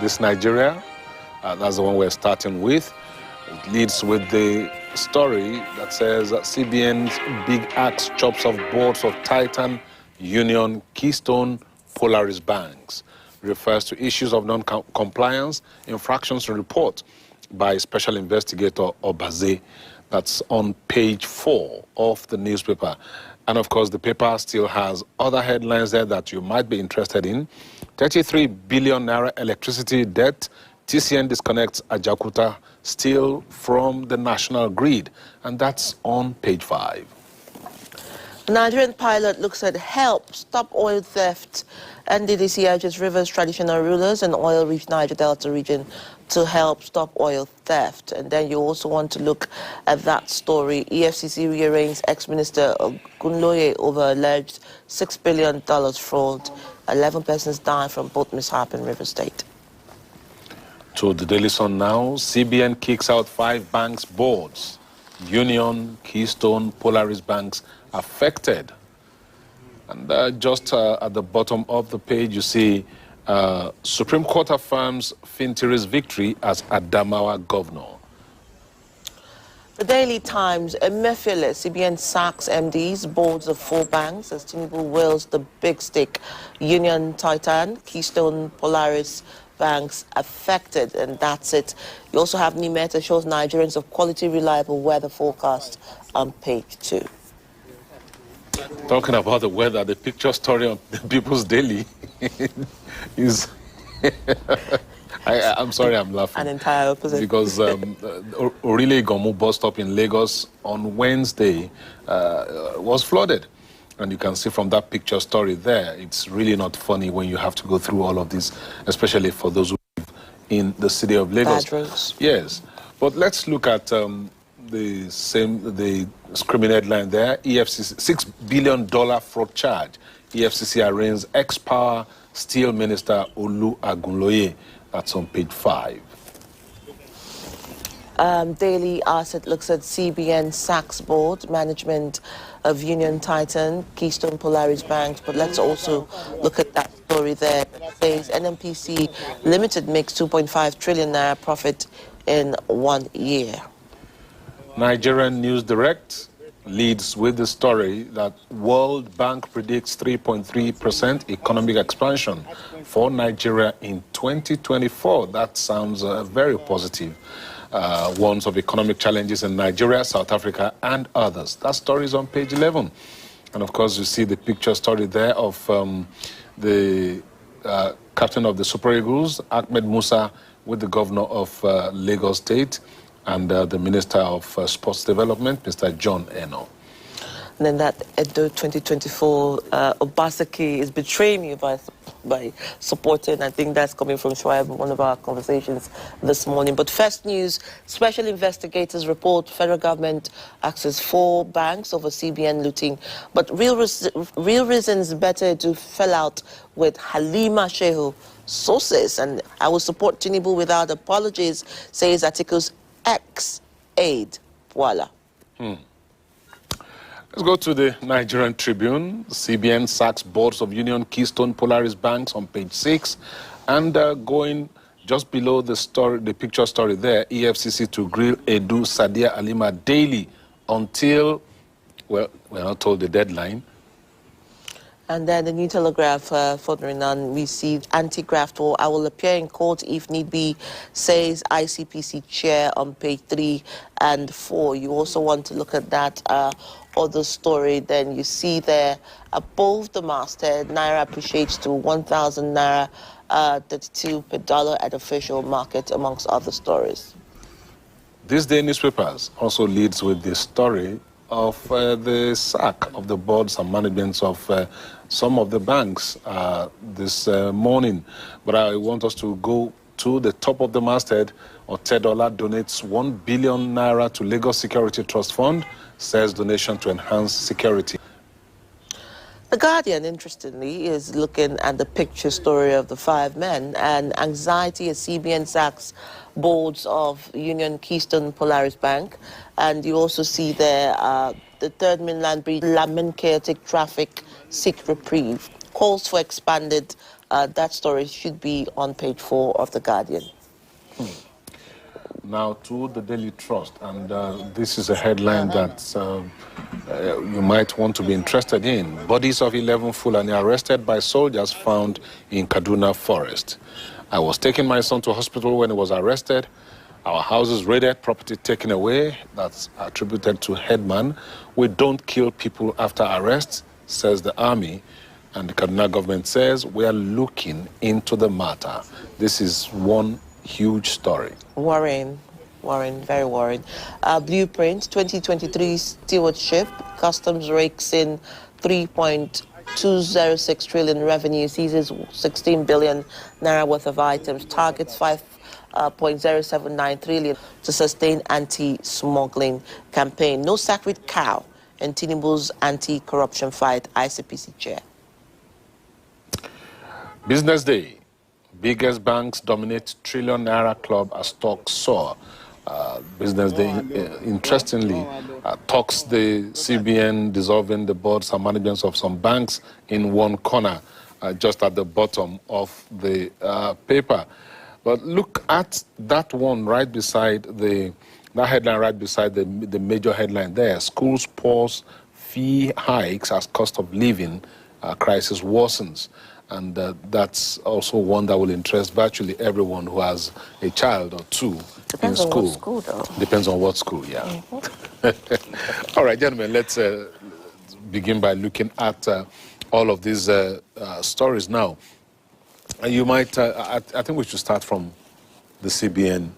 this Nigeria. That's the one we're starting with. It leads with the story that says CBN's big axe chops off boards of Titan, Union, Keystone, Polaris banks. Refers to issues of non-compliance, infractions report by Special Investigator Obaze. That's on page 4 of the newspaper. And of course, the paper still has other headlines there that you might be interested in. 33 billion naira electricity debt. TCN disconnects Ajakuta steel from the national grid. And that's on page 5. The Nigerian pilot looks at help stop oil theft. NDDC urges Rivers traditional rulers and oil-rich Niger Delta region to help stop oil theft. And then you also want to look at that story. EFCC rearranges ex-minister Ogunloye over alleged $6 billion fraud. 11 persons died from boat mishap in Rivers State. To the Daily Sun now, CBN kicks out 5 banks' boards. Union, Keystone, Polaris banks affected. And just at the bottom of the page, you see Supreme Court affirms Fintiri's victory as Adamawa governor. The Daily Times, Emefiele, CBN sacks MDs, boards of 4 banks as Tinubu wills the big stick. Union, Titan, Keystone, Polaris banks affected, and that's it. You also have Nimeta shows Nigerians of quality, reliable weather forecast on page 2. Talking about the weather, the picture story on the People's Daily is... I'm sorry I'm laughing. An entire opposite. Because Orile Igomu bus stop in Lagos on Wednesday was flooded. And you can see from that picture story there, it's really not funny when you have to go through all of this, especially for those who live in the city of Lagos. Bad roads. Yes. But let's look at the screaming headline there. EFCC, $6 billion fraud charge. EFCC arraigns ex-Power Steel Minister Olu Agunloye. That's on page 5. Daily Asset looks at CBN sacks board, management of Union, Titan, Keystone, Polaris banks. But let's also look at that story there. It says NNPC Limited makes 2.5 trillion naira profit in 1 year. Nigerian News Direct leads with the story that World Bank predicts 3.3% economic expansion for Nigeria in 2024. That sounds very positive. Warns of economic challenges in Nigeria, South Africa, and others. That story is on page 11. And of course, you see the picture story there of the captain of the Super Eagles, Ahmed Musa, with the governor of Lagos State, and the Minister of Sports Development, Mr. John Eno. And then that Edo 2024, Obaseki is betraying you by supporting. I think that's coming from Shoaib, one of our conversations this morning. But first news, special investigators report federal government access 4 banks over CBN looting. But real reasons better to fell out with Halima Shehu. Sources, and I will support Tinubu without apologies, says articles X-Aid. Voila. Let's go to the Nigerian Tribune. CBN sacks boards of Union, Keystone, Polaris banks on page 6. And going just below the story, the picture story there, EFCC to grill Edu Sadia Alima daily until, well, we're not told the deadline. And then the New Telegraph, furthering on, received anti-graft war. I will appear in court if need be, says ICPC chair on page 3 and 4. You also want to look at that other story. Then you see there, above the masthead, Naira appreciates to 1,000 Naira, 32 per dollar at official market, amongst other stories. This day newspapers also leads with the story of the sack of the boards and managements of some of the banks this morning. But I want us to go to the top of the masthead. Otedola donates 1 billion naira to Lagos Security Trust Fund, says donation to enhance security. The Guardian, interestingly, is looking at the picture story of the 5 men, and anxiety as CBN sacks boards of Union, Keystone, Polaris Bank. And you also see there the Third Mainland Bridge lament chaotic traffic, seek reprieve. Calls for expanded That story should be on page 4 of The Guardian. Now to the Daily Trust, and this is a headline that you might want to be interested in. Bodies of 11 Fulani arrested by soldiers found in Kaduna forest. I was taking my son to hospital when he was arrested. Our houses raided, property taken away. That's attributed to headman. We don't kill people after arrest, says the army. And the Kaduna government says we are looking into the matter. This is one huge story. Worrying, very worrying. Blueprint 2023 stewardship, customs rakes in 3.206 trillion revenue, seizes 16 billion naira worth of items, targets 5.079 trillion to sustain anti-smuggling campaign. No sacred cow in Tinubu's anti-corruption fight, ICPC chair. Business Day. Biggest banks dominate trillion naira club as talks soar. Business Day, interestingly, talks the CBN dissolving the boards and managements of some banks in one corner, just at the bottom of the paper. But look at that one right beside that headline right beside the major headline there. Schools pause fee hikes as cost of living crisis worsens. And that's also one that will interest virtually everyone who has a child or two Depends in school. on what school, though. Depends on what school, yeah. Mm-hmm. All right, gentlemen, let's begin by looking at all of these stories now. You might, I think we should start from the CBN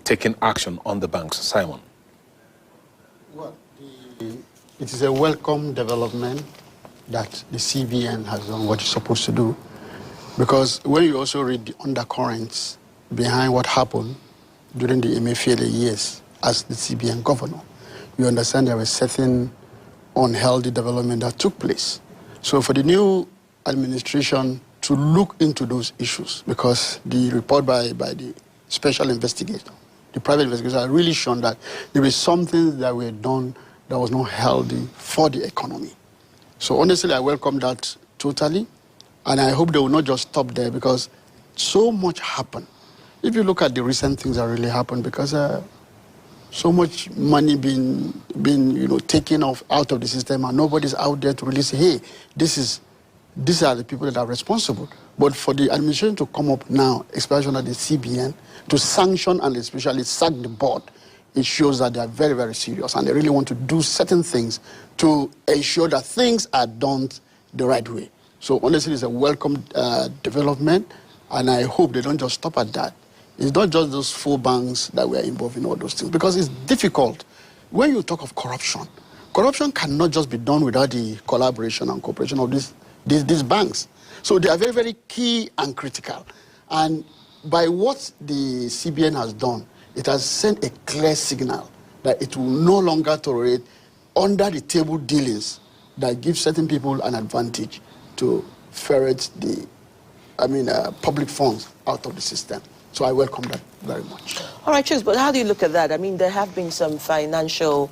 taking action on the banks. Simon. Well, it is a welcome development that the CBN has done what it's supposed to do. Because when you also read the undercurrents behind what happened during the Emefiele years as the CBN governor, you understand there was certain unhealthy development that took place. So for the new administration to look into those issues, because the report by the special investigator, the private investigators, have really shown that there was something that were done that was not healthy for the economy. So honestly, I welcome that totally, and I hope they will not just stop there, because so much happened. If you look at the recent things that really happened, because so much money being taken out of the system, and nobody's out there to really say, hey, these are the people that are responsible. But for the administration to come up now, especially at the CBN, to sanction and especially sack the board, it shows that they are very, very serious, and they really want to do certain things to ensure that things are done the right way. So honestly, it's a welcome development, and I hope they don't just stop at that. It's not just those 4 banks that were involved in all those things, because it's difficult. When you talk of corruption, corruption cannot just be done without the collaboration and cooperation of these banks. So they are very, very key and critical. And by what the CBN has done, it has sent a clear signal that it will no longer tolerate under-the-table dealings that give certain people an advantage to ferret public funds out of the system. So I welcome that very much. All right, Chus, but how do you look at that? I mean, there have been some financial,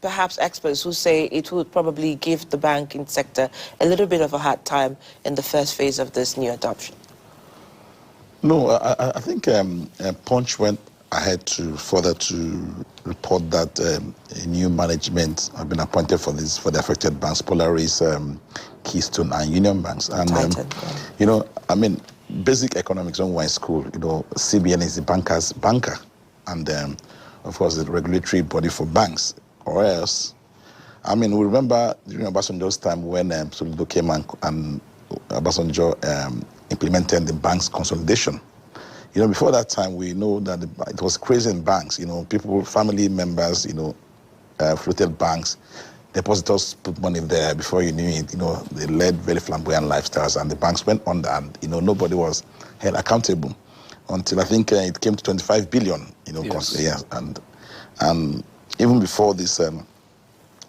perhaps experts who say it would probably give the banking sector a little bit of a hard time in the first phase of this new adoption. No, I think Punch went ahead to further to report that a new management have been appointed for the affected banks, Polaris, Keystone, and Union Banks. And basic economics when we were in school, CBN is the banker's banker, and of course the regulatory body for banks. Or else, we remember during Obasanjo's time when Soludo came and Obasanjo implemented the banks consolidation. Before that time, we know that it was crazy in banks. People, family members, floated banks. Depositors put money there. Before you knew it, they led very flamboyant lifestyles, and the banks went under, and nobody was held accountable until I think it came to 25 billion. Yes. And even before this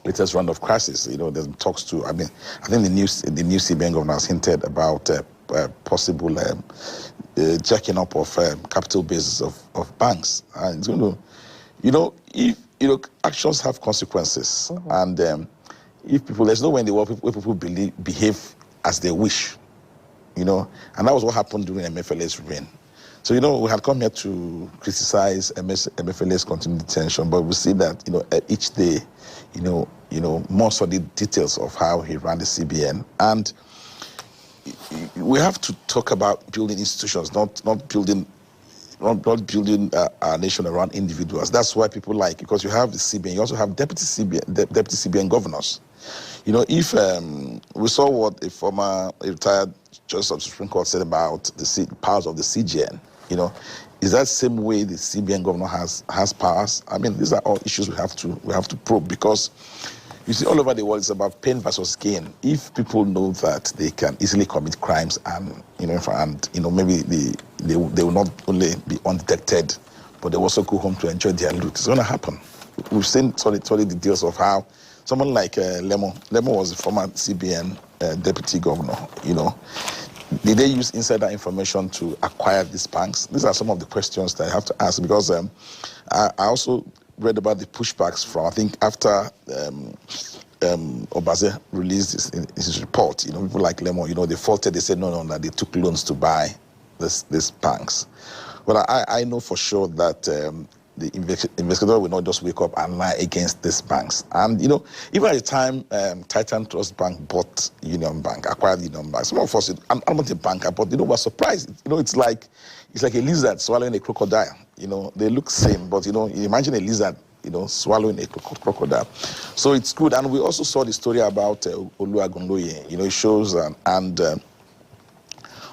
latest round of crisis, there's talks to. I think the new CBN governor has hinted about possible checking up of capital bases of banks. And it's going to, if actions have consequences, and if people, there's no way in the world where people behave as they wish, and that was what happened during MFLA's reign. So, we had come here to criticize MFLA's continued detention, but we see that, each day, more solid details of how he ran the CBN. And we have to talk about building institutions, not building our nation around individuals. That's why people because you have the CBN, you also have deputy CBN governors. If we saw what a retired Justice of the Supreme Court said about the powers of the CGN, is that same way the CBN governor has powers? I mean, these are all issues we have to probe, because you see all over the world it's about pain versus gain. If people know that they can easily commit crimes and maybe they will not only be undetected, but they will also go home to enjoy their loot, it's going to happen. We've seen solid details of how someone like Lemo was a former CBN deputy governor. Did they use insider information to acquire these banks? These are some of the questions that I have to ask, because I also read about the pushbacks from, I think, after Obaze released his report. People like Lemo, they faulted. They said no, that they took loans to buy these banks. But I know for sure that the investigator will not just wake up and lie against these banks. And, even at the time Titan Trust Bank bought Union Bank, acquired Union Bank, some of us, I'm not a banker, but, we're surprised. It's like a lizard swallowing a crocodile. They look same, but, you imagine a lizard, swallowing a crocodile. So it's good. And we also saw the story about Oluwagunloye. It shows,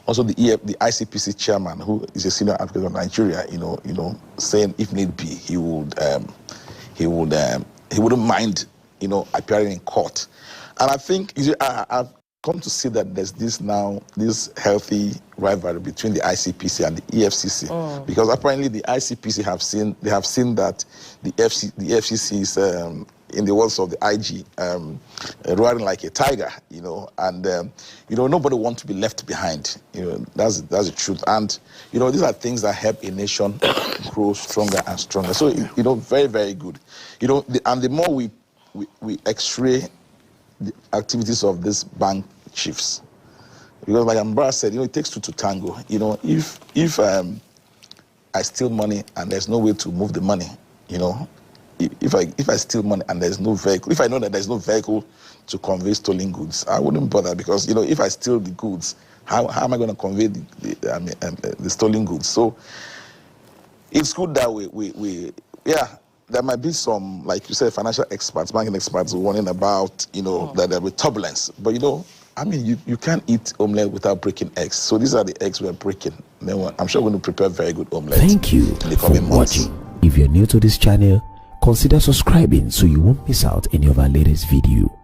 also the ICPC chairman, who is a senior advocate of Nigeria, saying if need be, he wouldn't mind, appearing in court. And I think I've come to see that there's this healthy rivalry between the ICPC and the EFCC, because apparently the ICPC have seen that the FCC is in the words of the IG, roaring like a tiger, and nobody wants to be left behind. That's the truth. And these are things that help a nation grow stronger and stronger. So very, very good. And the more we X-ray the activities of these bank chiefs, because like Ambra said, it takes two to tango. If I steal money and there's no way to move the money, if I steal money and there's no vehicle, if I know that there's no vehicle to convey stolen goods, I wouldn't bother, because if I steal the goods, how am I going to convey the stolen goods? So it's good that we there might be some, like you said, financial experts, banking experts warning about that there will be turbulence, but you can't eat omelette without breaking eggs. So these are the eggs we're breaking. Then I'm sure we're going to prepare very good omelette. Thank you for watching. If you're new to this channel, consider subscribing so you won't miss out any of our latest video.